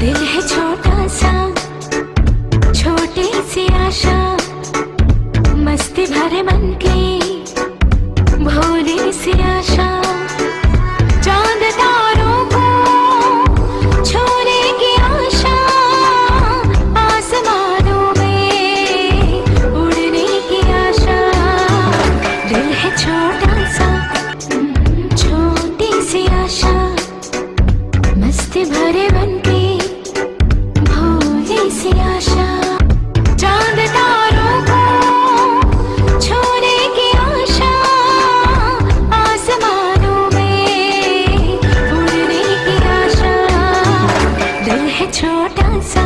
दिल है छोटा सा, छोटी सी आशा, मस्ती भरे मन की भोली सी आशा। चांद तारों को छूने की आशा, आसमानों में उड़ने की आशा। दिल है छोटा सा, छोटी सी आशा, मस्ती भरे मन की भोली सी आशा। चांद तारों को छूने की आशा, आसमानों में उड़ने की आशा। दिल है छोटा सा,